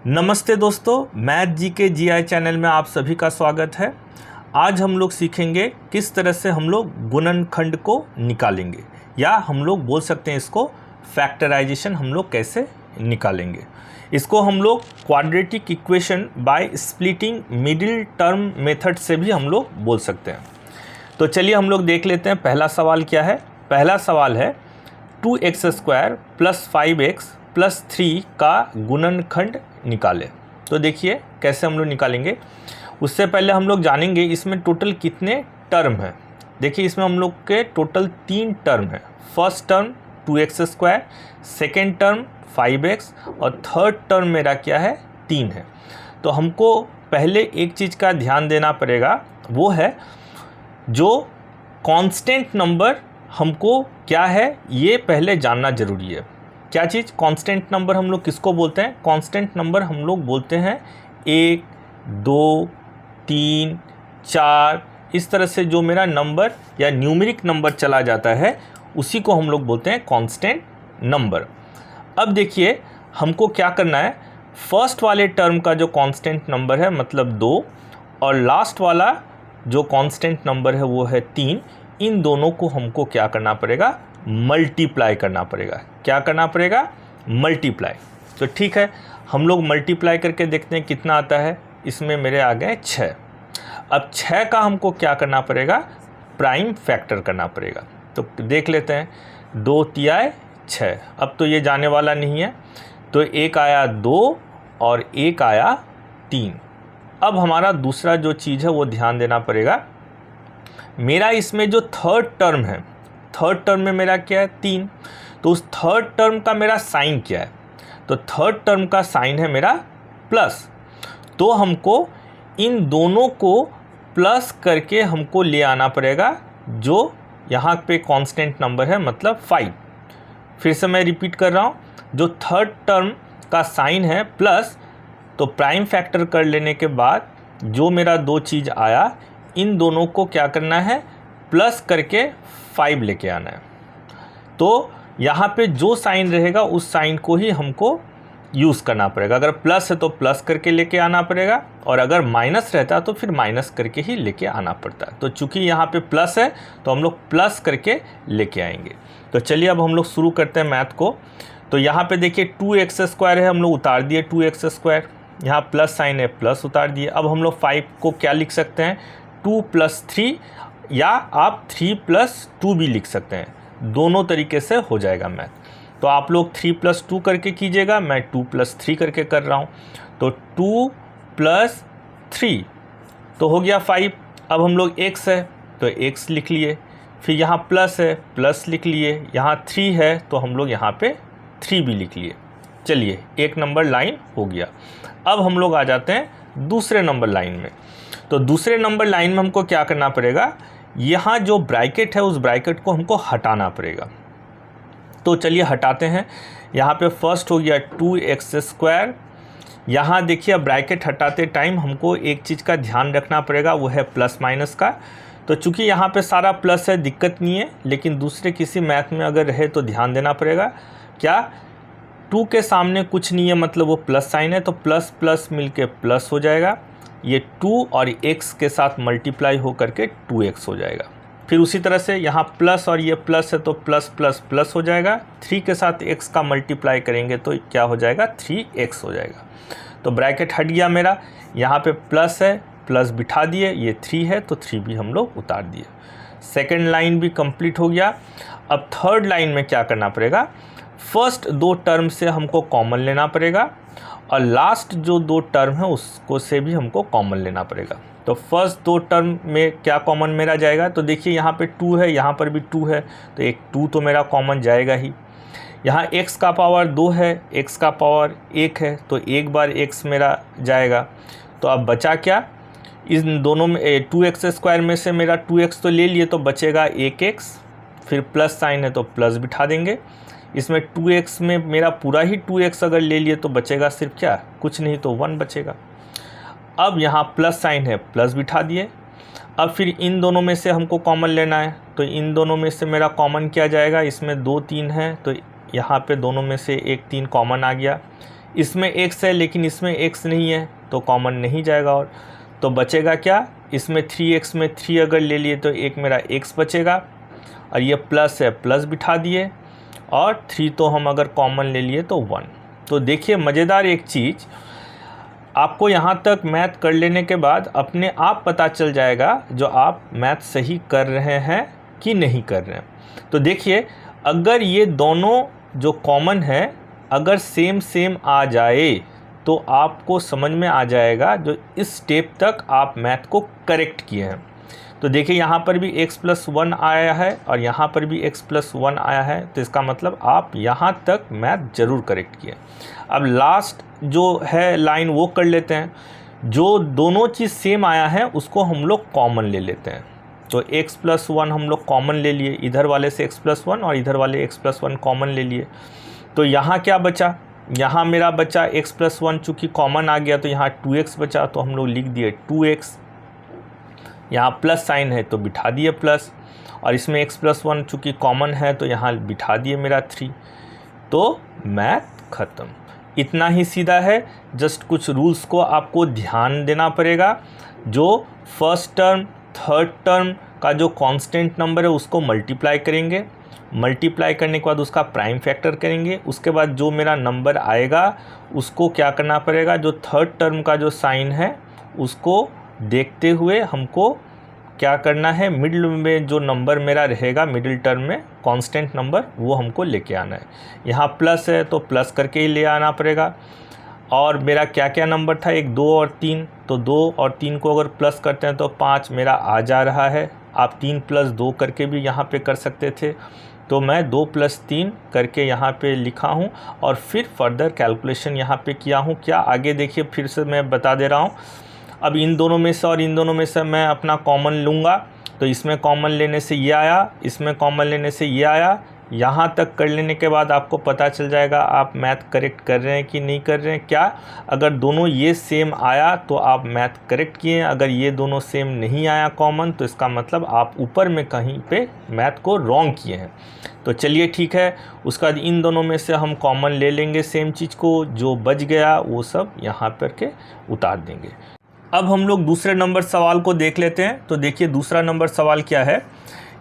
नमस्ते दोस्तों, मैथ जी के जीआई चैनल में आप सभी का स्वागत है। आज हम लोग सीखेंगे किस तरह से हम लोग गुणनखंड को निकालेंगे, या हम लोग बोल सकते हैं इसको फैक्टराइजेशन हम लोग कैसे निकालेंगे। इसको हम लोग quadratic equation by splitting middle term method से भी हम लोग बोल सकते हैं। तो चलिए हम लोग देख लेते हैं पहला सवाल क्या है। पहला सवाल है 2x² + 5x + 3 का गुणनखंड निकालें। तो देखिए कैसे हम लोग निकालेंगे। उससे पहले हम लोग जानेंगे इसमें टोटल कितने टर्म हैं। देखिए इसमें हम लोग के टोटल 3 टर्म हैं। First term 2x², second term 5x और थर्ड टर्म मेरा क्या है 3 है। तो हमको पहले एक चीज़ का ध्यान देना पड़ेगा, वो है जो कांस्टेंट नंबर हमको क्या है ये पहले जानना ज़रूरी है। क्या चीज़ कांस्टेंट नंबर हम लोग किसको बोलते हैं? कांस्टेंट नंबर हम लोग बोलते हैं 1, 2, 3, 4 इस तरह से जो मेरा नंबर या न्यूमेरिक नंबर चला जाता है उसी को हम लोग बोलते हैं कांस्टेंट नंबर। अब देखिए हमको क्या करना है, फर्स्ट वाले टर्म का जो कांस्टेंट नंबर है मतलब 2 और लास्ट वाला जो कांस्टेंट नंबर है वो है 3, इन दोनों को हमको क्या करना पड़ेगा, मल्टीप्लाई करना पड़ेगा। क्या करना पड़ेगा? मल्टीप्लाई। तो ठीक है, हम लोग मल्टीप्लाई करके देखते हैं कितना आता है। इसमें मेरे आ गए 6। अब 6 का हमको क्या करना पड़ेगा, प्राइम फैक्टर करना पड़ेगा। तो देख लेते हैं 2 तियाए 6। अब तो ये जाने वाला नहीं है, तो एक आया 2 और एक आया 3। अब हमारा दूसरा जो चीज़ है वो ध्यान देना पड़ेगा। मेरा इसमें जो थर्ड टर्म है, थर्ड टर्म में मेरा क्या है 3, तो उस थर्ड टर्म का मेरा साइन क्या है? तो थर्ड टर्म का साइन है मेरा प्लस। तो हमको इन दोनों को प्लस करके हमको ले आना पड़ेगा जो यहाँ पे कांस्टेंट नंबर है मतलब 5। फिर से मैं रिपीट कर रहा हूँ, जो थर्ड टर्म का साइन है प्लस, तो प्राइम फैक्टर कर लेने के बाद जो मेरा दो चीज़ आया इन दोनों को क्या करना है, प्लस करके 5 लेके आना है। तो यहाँ पे जो साइन रहेगा उस साइन को ही हमको यूज़ करना पड़ेगा। अगर प्लस है तो प्लस करके लेके आना पड़ेगा, और अगर माइनस रहता है तो फिर माइनस करके ही लेके आना पड़ता है। तो चूंकि यहाँ पे प्लस है तो हम लोग प्लस करके लेके आएंगे। तो चलिए अब हम लोग शुरू करते हैं मैथ को। तो यहाँ पे देखिए 2x² है, हम लोग उतार दिए 2x²। यहाँ प्लस साइन है, प्लस उतार दिए। अब हम लोग 5 को क्या लिख सकते हैं, 2 + 3, या आप 3 + 2 भी लिख सकते हैं। दोनों तरीके से हो जाएगा मैथ। तो आप लोग 3 + 2 करके कीजिएगा, मैं 2 + 3 करके कर रहा हूँ। तो 2 + 3 तो हो गया 5। अब हम लोग x है तो x लिख लिए, फिर यहाँ प्लस है प्लस लिख लिए, यहाँ 3 है तो हम लोग यहाँ पे 3 भी लिख लिए। चलिए एक नंबर लाइन हो गया। अब हम लोग आ जाते हैं दूसरे नंबर लाइन में। तो दूसरे नंबर लाइन में हमको क्या करना पड़ेगा, यहाँ जो ब्रैकेट है उस ब्रैकेट को हमको हटाना पड़ेगा। तो चलिए हटाते हैं। यहाँ पे फर्स्ट हो गया 2x²। यहाँ देखिए ब्रैकेट हटाते टाइम हमको एक चीज़ का ध्यान रखना पड़ेगा, वो है प्लस माइनस का। तो चूँकि यहाँ पे सारा प्लस है दिक्कत नहीं है, लेकिन दूसरे किसी मैथ में अगर रहे तो ध्यान देना पड़ेगा। क्या 2 के सामने कुछ नहीं है मतलब वो प्लस साइन है, तो प्लस प्लस मिलके प्लस हो जाएगा। ये 2 और x के साथ मल्टीप्लाई हो करके 2x हो जाएगा। फिर उसी तरह से यहाँ प्लस और ये प्लस है तो प्लस प्लस प्लस हो जाएगा। 3 के साथ x का मल्टीप्लाई करेंगे तो क्या हो जाएगा, 3x हो जाएगा। तो ब्रैकेट हट गया मेरा। यहाँ पे प्लस है, प्लस बिठा दिए, ये 3 है तो 3 भी हम लोग उतार दिए। सेकेंड लाइन भी कंप्लीट हो गया। अब थर्ड लाइन में क्या करना पड़ेगा, फर्स्ट 2 टर्म से हमको कॉमन लेना पड़ेगा, और लास्ट जो 2 टर्म है उसको से भी हमको कॉमन लेना पड़ेगा। तो फर्स्ट 2 टर्म में क्या कॉमन मेरा जाएगा, तो देखिए यहाँ पे 2 है, यहाँ पर भी 2 है, तो एक 2 तो मेरा कॉमन जाएगा ही। यहाँ x का पावर 2 है, x का पावर 1 है, तो एक बार x मेरा जाएगा। तो अब बचा क्या, इन दोनों में 2x² में से मेरा 2x तो ले लिए तो बचेगा 1x, फिर प्लस साइन है तो प्लस बिठा देंगे। इसमें 2x में मेरा पूरा ही 2x अगर ले लिए तो बचेगा सिर्फ क्या, कुछ नहीं तो 1 बचेगा। अब यहाँ प्लस साइन है, प्लस बिठा दिए। अब फिर इन दोनों में से हमको कॉमन लेना है, तो इन दोनों में से मेरा कॉमन क्या जाएगा, इसमें 2 3 है तो यहाँ पे दोनों में से एक 3 कॉमन आ गया। इसमें x है लेकिन इसमें x नहीं है तो कॉमन नहीं जाएगा, और तो बचेगा क्या, इसमें 3x में 3 अगर ले लिए तो एक मेरा x बचेगा, और ये प्लस है प्लस बिठा दिए, और 3 तो हम अगर कॉमन ले लिए तो 1। तो देखिए मज़ेदार एक चीज़, आपको यहाँ तक मैथ कर लेने के बाद अपने आप पता चल जाएगा जो आप मैथ सही कर रहे हैं कि नहीं कर रहे हैं। तो देखिए अगर ये दोनों जो कॉमन है अगर सेम सेम आ जाए तो आपको समझ में आ जाएगा जो इस स्टेप तक आप मैथ को करेक्ट किए हैं। तो देखिए यहाँ पर भी x+1 आया है और यहाँ पर भी x+1 आया है, तो इसका मतलब आप यहाँ तक मैथ ज़रूर करेक्ट किए। अब लास्ट जो है लाइन वो कर लेते हैं, जो दोनों चीज़ सेम आया है उसको हम लोग कॉमन ले लेते हैं। तो x+1 हम लोग कॉमन ले लिए, इधर वाले से x+1 और इधर वाले x+1 कॉमन ले लिए। तो यहाँ क्या बचा, यहाँ मेरा बचा x+1, चूँकि कॉमन आ गया तो यहाँ 2x बचा, तो हम लोग लिख दिए 2x। यहाँ प्लस साइन है तो बिठा दिए प्लस, और इसमें x+1 चूँकि कॉमन है तो यहाँ बिठा दिए मेरा 3। तो मैथ ख़त्म। इतना ही सीधा है, जस्ट कुछ रूल्स को आपको ध्यान देना पड़ेगा। जो फर्स्ट टर्म थर्ड टर्म का जो कांस्टेंट नंबर है उसको मल्टीप्लाई करेंगे, मल्टीप्लाई करने के बाद उसका प्राइम फैक्टर करेंगे, उसके बाद जो मेरा नंबर आएगा उसको क्या करना पड़ेगा, जो थर्ड टर्म का जो साइन है उसको देखते हुए हमको क्या करना है, मिडिल में जो नंबर मेरा रहेगा मिडिल टर्म में कांस्टेंट नंबर वो हमको लेके आना है। यहाँ प्लस है तो प्लस करके ही ले आना पड़ेगा। और मेरा क्या क्या नंबर था, 1 2 और 3, तो 2 और 3 को अगर प्लस करते हैं तो 5 मेरा आ जा रहा है। आप 3 + 2 करके भी यहाँ पे कर सकते थे, तो मैं 2 + 3 करके यहाँ पे लिखा हूँ और फिर फर्दर कैलकुलेशन यहाँ पे किया हूँ। क्या आगे देखिए फिर से मैं बता दे रहा हूँ। अब इन दोनों में से और इन दोनों में से मैं अपना कॉमन लूँगा, तो इसमें कॉमन लेने से ये आया, इसमें कॉमन लेने से ये आया। यहाँ तक कर लेने के बाद आपको पता चल जाएगा आप मैथ करेक्ट कर रहे हैं कि नहीं कर रहे हैं। क्या, अगर दोनों ये सेम आया तो आप मैथ करेक्ट किए हैं, अगर ये दोनों सेम नहीं आया कॉमन तो इसका मतलब आप ऊपर में कहीं पे मैथ को रॉन्ग किए हैं। तो चलिए ठीक है, उसके बाद इन दोनों में से हम कॉमन ले लेंगे सेम चीज़ को, जो बच गया वो सब यहाँ पर के उतार देंगे। अब हम लोग दूसरे नंबर सवाल को देख लेते हैं। तो देखिए दूसरा नंबर सवाल क्या है,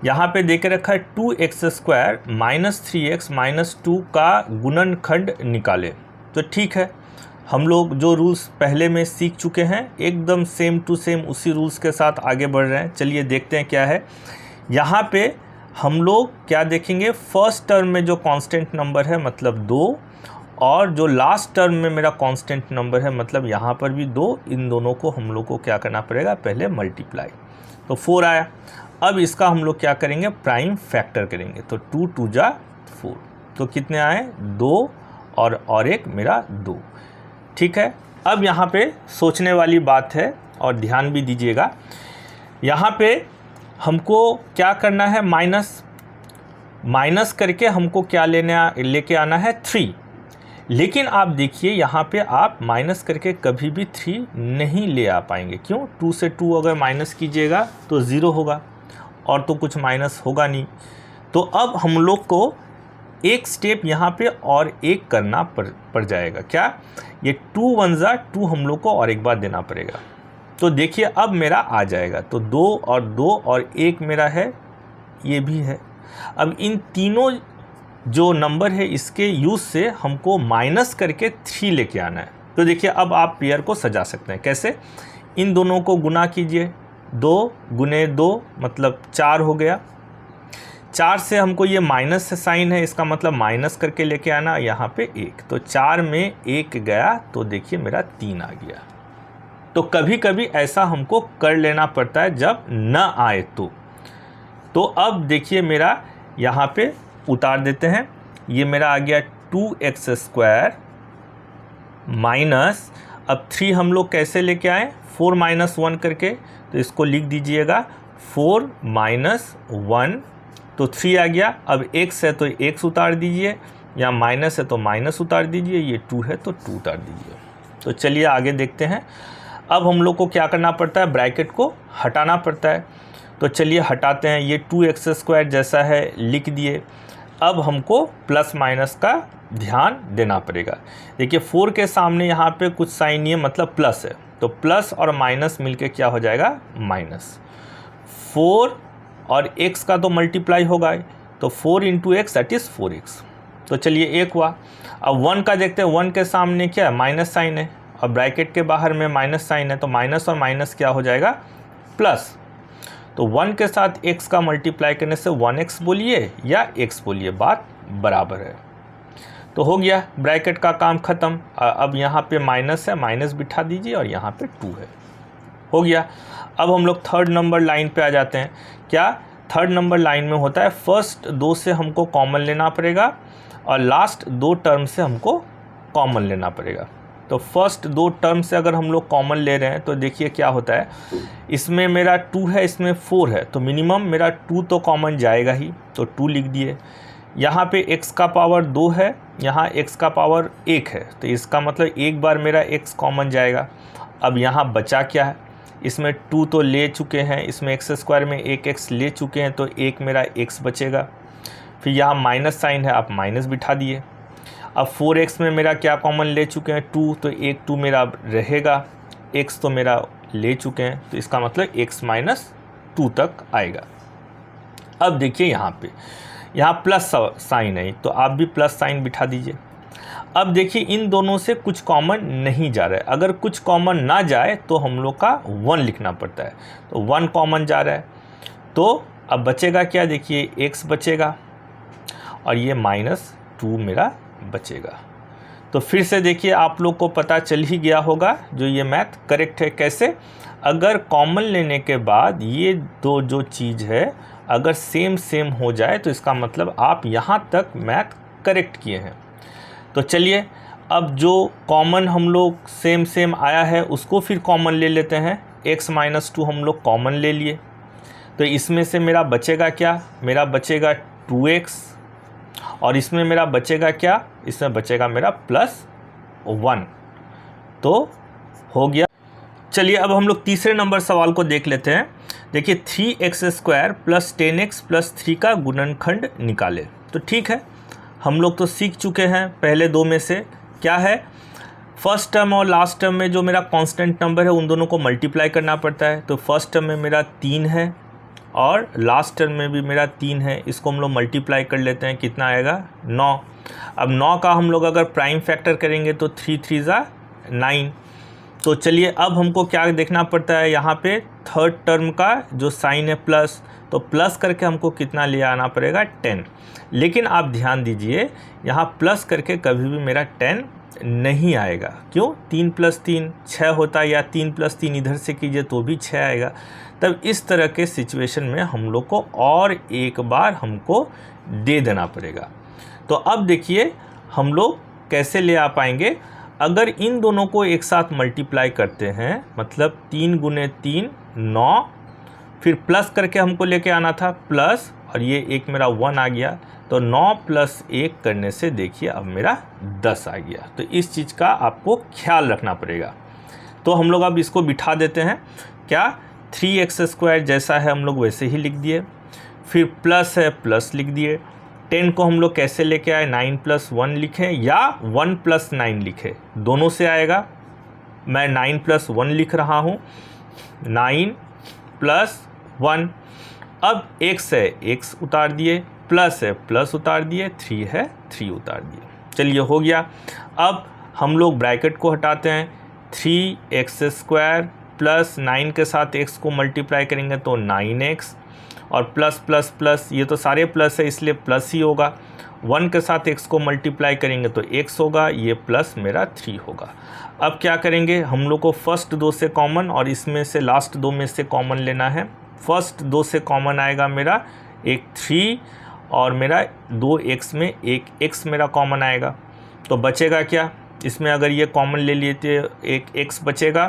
यहाँ पे दे के रखा है 2x² - 3x - 2 का गुणनखंड निकाले। तो ठीक है, हम लोग जो रूल्स पहले में सीख चुके हैं एकदम सेम टू सेम उसी रूल्स के साथ आगे बढ़ रहे हैं। चलिए देखते हैं क्या है। यहाँ पे हम लोग क्या देखेंगे, फर्स्ट टर्म में जो कांस्टेंट नंबर है मतलब 2, और जो लास्ट टर्म में मेरा कांस्टेंट नंबर है मतलब यहाँ पर भी 2, इन दोनों को हम लोग को क्या करना पड़ेगा, पहले मल्टीप्लाई। तो 4 आया। अब इसका हम लोग क्या करेंगे, प्राइम फैक्टर करेंगे। तो 2 2 जा 4, तो कितने आए, 2 और एक मेरा 2। ठीक है, अब यहाँ पे सोचने वाली बात है और ध्यान भी दीजिएगा। यहाँ पे हमको क्या करना है, माइनस करके हमको क्या लेके आना है 3। लेकिन आप देखिए यहाँ पे आप माइनस करके कभी भी 3 नहीं ले आ पाएंगे। क्यों, 2 से 2 अगर माइनस कीजिएगा तो 0 होगा और तो कुछ माइनस होगा नहीं। तो अब हम लोग को एक स्टेप यहाँ पे और एक करना पड़ जाएगा। क्या, ये 2 1 जा 2 हम लोग को और एक बार देना पड़ेगा। तो देखिए अब मेरा आ जाएगा, तो 2 और 2 और 1 मेरा है, ये भी है। अब इन तीनों जो नंबर है इसके यूज़ से हमको माइनस करके 3 लेके आना है। तो देखिए अब आप पेयर को सजा सकते हैं। कैसे, इन दोनों को गुना कीजिए, 2 × 2 मतलब 4 हो गया। 4 से हमको ये माइनस से साइन है, इसका मतलब माइनस करके लेके आना, यहाँ पे 1, तो 4 में 1 गया तो देखिए मेरा 3 आ गया। तो कभी कभी ऐसा हमको कर लेना पड़ता है जब न आए तो अब देखिए मेरा यहाँ पे उतार देते हैं। ये मेरा आ गया 2x² माइनस, अब 3 हम लोग कैसे लेके आए, 4 - 1 करके, तो इसको लिख दीजिएगा 4 - 1, तो 3 आ गया। अब x है तो x उतार दीजिए, या माइनस है तो माइनस उतार दीजिए, ये 2 है तो 2 उतार दीजिए। तो चलिए आगे देखते हैं। अब हम लोग को क्या करना पड़ता है, ब्रैकेट को हटाना पड़ता है। तो चलिए हटाते हैं, ये 2x² जैसा है लिख दिए। अब हमको प्लस माइनस का ध्यान देना पड़ेगा। देखिए 4 के सामने यहाँ पे कुछ साइन नहीं है, मतलब प्लस है, तो प्लस और माइनस मिलके क्या हो जाएगा, माइनस। 4 और x का तो मल्टीप्लाई होगा, तो 4 into x that is 4x। तो चलिए एक हुआ। अब 1 का देखते हैं, 1 के सामने क्या है, माइनस साइन है, और ब्रैकेट के बाहर में माइनस साइन है, तो माइनस और माइनस क्या हो जाएगा, प्लस। तो 1 के साथ x का मल्टीप्लाई करने से 1x बोलिए या x बोलिए, बात बराबर है। तो हो गया, ब्रैकेट का काम ख़त्म। अब यहाँ पे माइनस है, माइनस बिठा दीजिए और यहाँ पे 2 है, हो गया। अब हम लोग थर्ड नंबर लाइन पे आ जाते हैं। क्या थर्ड नंबर लाइन में होता है, फर्स्ट 2 से हमको कॉमन लेना पड़ेगा और लास्ट 2 टर्म से हमको कॉमन लेना पड़ेगा। तो फर्स्ट 2 टर्म से अगर हम लोग कॉमन ले रहे हैं तो देखिए क्या होता है, इसमें मेरा 2 है, इसमें 4 है, तो मिनिमम मेरा 2 तो कॉमन जाएगा ही, तो 2 लिख दिए। यहाँ पे x का पावर 2 है, यहाँ x का पावर 1 है, तो इसका मतलब एक बार मेरा x कॉमन जाएगा। अब यहाँ बचा क्या है, इसमें 2 तो ले चुके हैं, इसमें x स्क्वायर में 1x ले चुके हैं, तो एक मेरा x बचेगा। फिर यहाँ माइनस साइन है, आप माइनस बिठा दिए। अब 4x में मेरा क्या कॉमन ले चुके हैं, 2, तो एक 2 मेरा रहेगा, x तो मेरा ले चुके हैं, तो इसका मतलब x माइनस 2 तक आएगा। अब देखिए यहाँ प्लस साइन है, तो आप भी प्लस साइन बिठा दीजिए। अब देखिए इन दोनों से कुछ कॉमन नहीं जा रहा है, अगर कुछ कॉमन ना जाए तो हम लोग का 1 लिखना पड़ता है, तो 1 कॉमन जा रहा है, तो अब बचेगा क्या, देखिए x बचेगा और ये -2 मेरा बचेगा। तो फिर से देखिए आप लोग को पता चल ही गया होगा जो ये मैथ करेक्ट है। कैसे, अगर कॉमन लेने के बाद ये दो जो चीज़ है अगर सेम हो जाए तो इसका मतलब आप यहाँ तक मैथ करेक्ट किए हैं। तो चलिए अब जो कॉमन हम लोग सेम आया है उसको फिर कॉमन ले लेते हैं। x - 2 हम लोग कॉमन ले लिए, तो इसमें से मेरा बचेगा क्या, मेरा बचेगा 2x, और इसमें मेरा बचेगा क्या, इसमें बचेगा मेरा +1। तो हो गया। चलिए अब हम लोग तीसरे नंबर सवाल को देख लेते हैं। देखिए 3x² + 10x + 3 का गुणनखंड निकाले। तो ठीक है, हम लोग तो सीख चुके हैं पहले दो में से। क्या है, फर्स्ट टर्म और लास्ट टर्म में जो मेरा कांस्टेंट नंबर है उन दोनों को मल्टीप्लाई करना पड़ता है। तो फर्स्ट टर्म में मेरा 3 है और लास्ट टर्म में भी मेरा 3 है, इसको हम लोग मल्टीप्लाई कर लेते हैं, कितना आएगा 9। अब 9 का हम लोग अगर प्राइम फैक्टर करेंगे तो 3 3 = 9। तो चलिए अब हमको क्या देखना पड़ता है, यहाँ पे थर्ड टर्म का जो साइन है प्लस, तो प्लस करके हमको कितना ले आना पड़ेगा 10। लेकिन आप ध्यान दीजिए यहाँ प्लस करके कभी भी मेरा 10 नहीं आएगा। क्यों, 3 + 3 6 होता है, या 3 + 3 इधर से कीजिए तो भी 6 आएगा। तब इस तरह के सिचुएशन में हम लोग को और एक बार हमको दे देना पड़ेगा। तो अब देखिए हम लोग कैसे ले आ पाएंगे, अगर इन दोनों को एक साथ मल्टीप्लाई करते हैं, मतलब 3 × 3 9, फिर प्लस करके हमको लेके आना था प्लस, और ये एक मेरा 1 आ गया, तो 9 + 1 करने से देखिए अब मेरा 10 आ गया। तो इस चीज़ का आपको ख्याल रखना पड़ेगा। तो हम लोग अब इसको बिठा देते हैं। क्या, 3x² जैसा है हम लोग वैसे ही लिख दिए, फिर प्लस है प्लस लिख दिए। 10 को हम लोग कैसे लेके आए, 9 + 1 लिखें या 1 + 9 लिखें, दोनों से आएगा। मैं 9 + 1 लिख रहा हूँ, 9 + 1। अब x है x उतार दिए, प्लस है प्लस उतार दिए, 3 है 3 उतार दिए। चलिए हो गया। अब हम लोग ब्रैकेट को हटाते हैं, 3x² + 9 के साथ x को मल्टीप्लाई करेंगे तो 9x, और प्लस प्लस प्लस, ये तो सारे प्लस है इसलिए प्लस ही होगा। 1 के साथ x को मल्टीप्लाई करेंगे तो x होगा, ये प्लस मेरा 3 होगा। अब क्या करेंगे, हम लोग को फर्स्ट 2 से कॉमन और इसमें से लास्ट 2 में से कॉमन लेना है। फर्स्ट 2 से कॉमन आएगा मेरा एक 3, और मेरा 2x में एक x मेरा कॉमन आएगा। तो बचेगा क्या, इसमें अगर ये कॉमन ले लिए तो एक x बचेगा,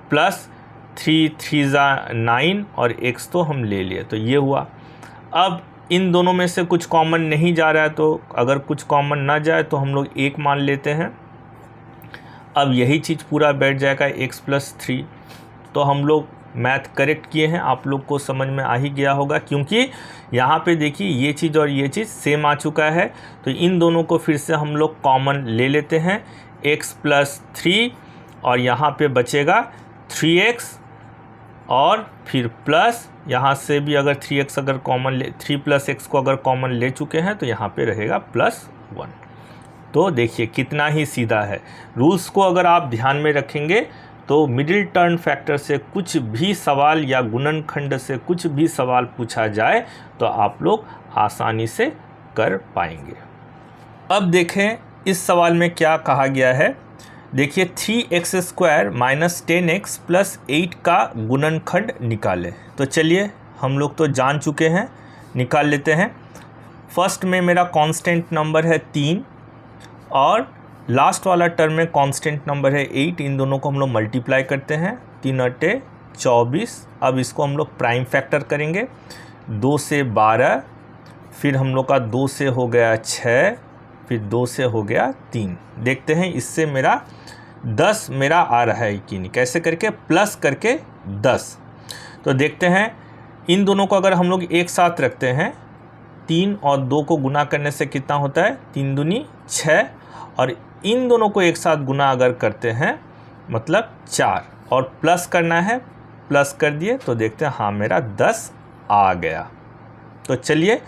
प्लस 3 3 = 9 और x तो हम ले लिए, तो ये हुआ। अब इन दोनों में से कुछ कॉमन नहीं जा रहा है, तो अगर कुछ कॉमन ना जाए तो हम लोग 1 मान लेते हैं। अब यही चीज़ पूरा बैठ जाएगा x + 3, तो हम लोग मैथ करेक्ट किए हैं, आप लोग को समझ में आ ही गया होगा, क्योंकि यहाँ पे देखिए ये चीज़ और ये चीज़ सेम आ चुका है। तो इन दोनों को फिर से हम लोग कॉमन ले लेते हैं, x + 3 और यहाँ पे बचेगा 3x और फिर प्लस यहाँ से भी अगर 3x अगर कॉमन ले 3 + x को अगर कॉमन ले चुके हैं तो यहाँ पे रहेगा +1। तो देखिए कितना ही सीधा है। रूल्स को अगर आप ध्यान में रखेंगे तो मिडिल टर्म फैक्टर से कुछ भी सवाल या गुणनखंड से कुछ भी सवाल पूछा जाए तो आप लोग आसानी से कर पाएंगे। अब देखें इस सवाल में क्या कहा गया है। देखिए 3x² - 10x + 8 का गुणनखंड निकालें। तो चलिए हम लोग तो जान चुके हैं, निकाल लेते हैं। फर्स्ट में मेरा कांस्टेंट नंबर है 3 और लास्ट वाला टर्म में कांस्टेंट नंबर है 8। इन दोनों को हम लोग मल्टीप्लाई करते हैं, 3 × 24। अब इसको हम लोग प्राइम फैक्टर करेंगे, 2 से 12, फिर हम लोग का 2 से हो गया 6, फिर 2 से हो गया 3। देखते हैं इससे मेरा 10 मेरा आ रहा है कि नहीं, कैसे करके प्लस करके 10। तो देखते हैं इन दोनों को अगर हम लोग एक साथ रखते हैं, 3 और 2 को गुना करने से कितना होता है, 3 दूनी 6, और इन दोनों को एक साथ गुना अगर करते हैं मतलब 4 और प्लस करना है, प्लस कर दिए तो देखते हैं हाँ मेरा 10 आ गया। तो चलिए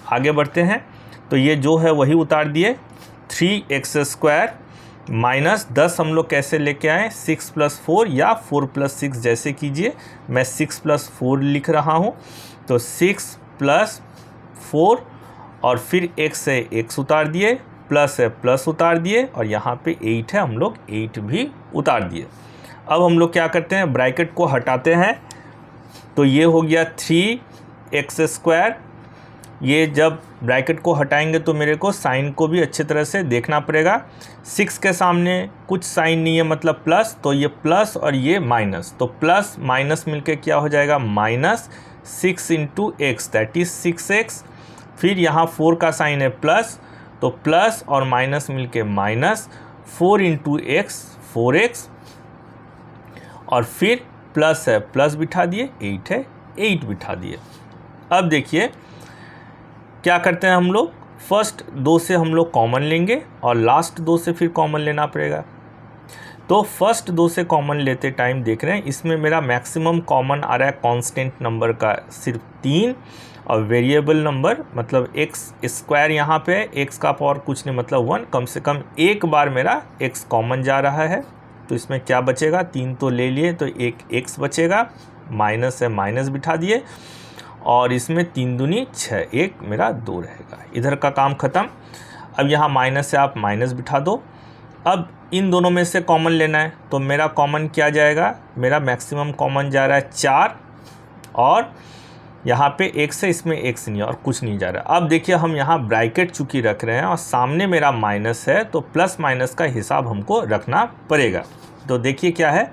आगे बढ़ते हैं। तो ये जो है वही उतार दिए, 3x² - 10 हम लोग कैसे लेके आए, 6 + 4 या 4 + 6 जैसे कीजिए। मैं 6 + 4 लिख रहा हूँ, तो 6 + 4 और फिर x है x उतार दिए, प्लस है प्लस उतार दिए, और यहाँ पे 8 है हम लोग 8 भी उतार दिए। अब हम लोग क्या करते हैं, ब्रैकेट को हटाते हैं। तो ये हो गया 3x²। ये जब ब्रैकेट को हटाएंगे तो मेरे को साइन को भी अच्छी तरह से देखना पड़ेगा। 6 के सामने कुछ साइन नहीं है मतलब प्लस, तो ये प्लस और ये माइनस, तो प्लस माइनस मिलके क्या हो जाएगा, -6 × x दैट इज 6x। फिर यहाँ 4 का साइन है प्लस, तो प्लस और माइनस मिलके -4 × x 4x, और फिर प्लस है प्लस बिठा दिए, 8 है 8 बिठा दिए। अब देखिए क्या करते हैं हम लोग, फर्स्ट 2 से हम लोग कॉमन लेंगे और लास्ट 2 से फिर कॉमन लेना पड़ेगा। तो फर्स्ट 2 से कॉमन लेते टाइम देख रहे हैं इसमें मेरा मैक्सिमम कॉमन आ रहा है कांस्टेंट नंबर का सिर्फ 3, और वेरिएबल नंबर मतलब x² यहाँ पे x का पावर कुछ नहीं मतलब 1, कम से कम एक बार मेरा x कॉमन जा रहा है। तो इसमें क्या बचेगा, 3 तो ले लिए तो एक x बचेगा, माइनस है माइनस बिठा दिए, और इसमें 3 दूनी 6, एक मेरा 2 रहेगा। इधर का काम ख़त्म। अब यहाँ माइनस से आप माइनस बिठा दो। अब इन दोनों में से कॉमन लेना है, तो मेरा कॉमन क्या जाएगा, मेरा मैक्सिमम कॉमन जा रहा है 4, और यहाँ पे x है, इसमें x नहीं और कुछ नहीं जा रहा। अब देखिए हम यहाँ ब्रैकेट चूँकि रख रहे हैं और सामने मेरा माइनस है, तो प्लस माइनस का हिसाब हमको रखना पड़ेगा। तो देखिए क्या है,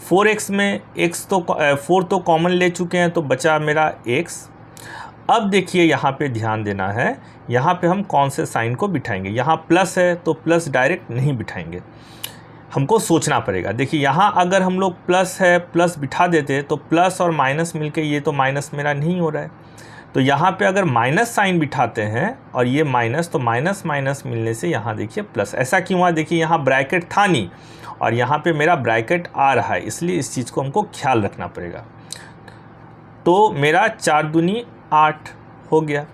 4x में x तो 4 तो कॉमन ले चुके हैं, तो बचा मेरा x। अब देखिए यहाँ पे ध्यान देना है, यहाँ पे हम कौन से साइन को बिठाएंगे। यहाँ प्लस है तो प्लस डायरेक्ट नहीं बिठाएंगे, हमको सोचना पड़ेगा। देखिए यहाँ अगर हम लोग प्लस है प्लस बिठा देते तो प्लस और माइनस मिलके ये तो माइनस मेरा नहीं हो रहा है, तो यहाँ पे अगर माइनस साइन बिठाते हैं और ये माइनस, तो माइनस माइनस मिलने से यहाँ देखिए प्लस। ऐसा क्यों हुआ, देखिए यहाँ ब्रैकेट था नहीं और यहाँ पे मेरा ब्रैकेट आ रहा है, इसलिए इस चीज़ को हमको ख्याल रखना पड़ेगा। तो मेरा 4 दूनी 8 हो गया।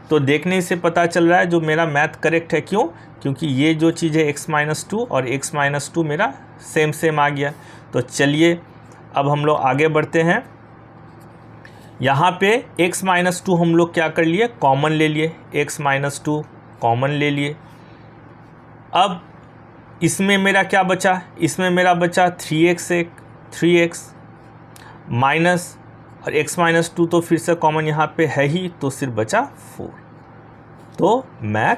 तो देखने से पता चल रहा है जो मेरा मैथ करेक्ट है। क्यों, क्योंकि ये जो चीज़ है x-2 और x-2 मेरा सेम आ गया। तो चलिए अब हम लोग आगे बढ़ते हैं। यहाँ पे x-2 हम लोग क्या कर लिए, कॉमन ले लिए, x-2 कॉमन ले लिए। अब इसमें मेरा क्या बचा, इसमें मेरा बचा 3x माइनस, और x-2 तो फिर से कॉमन यहाँ पे है ही, तो सिर्फ बचा 4। तो मैथ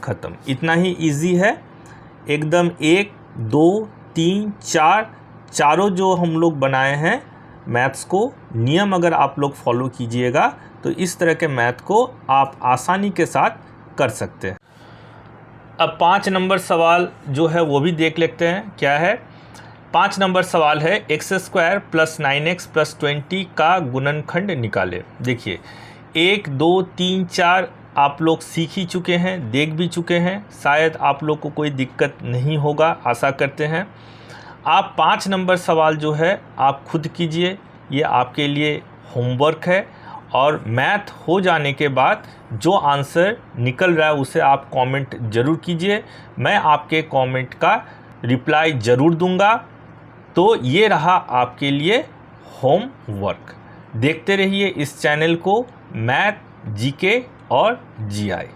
ख़त्म। इतना ही इजी है एकदम। 1 2 3 4 चारों जो हम लोग बनाए हैं मैथ्स को, नियम अगर आप लोग फॉलो कीजिएगा तो इस तरह के मैथ को आप आसानी के साथ कर सकते हैं। अब 5 नंबर सवाल जो है वो भी देख लेते हैं क्या है। 5 नंबर सवाल है x² + 9x + 20 का गुणनखंड निकाले। देखिए 1 2 3 4 आप लोग सीख ही चुके हैं, देख भी चुके हैं, शायद आप लोग को कोई दिक्कत नहीं होगा, आशा करते हैं। आप 5 नंबर सवाल जो है आप खुद कीजिए, ये आपके लिए होमवर्क है। और मैथ हो जाने के बाद जो आंसर निकल रहा है उसे आप कमेंट ज़रूर कीजिए, मैं आपके कमेंट का रिप्लाई ज़रूर दूंगा। तो ये रहा आपके लिए होमवर्क। देखते रहिए इस चैनल को, मैथ, जीके और जीआई।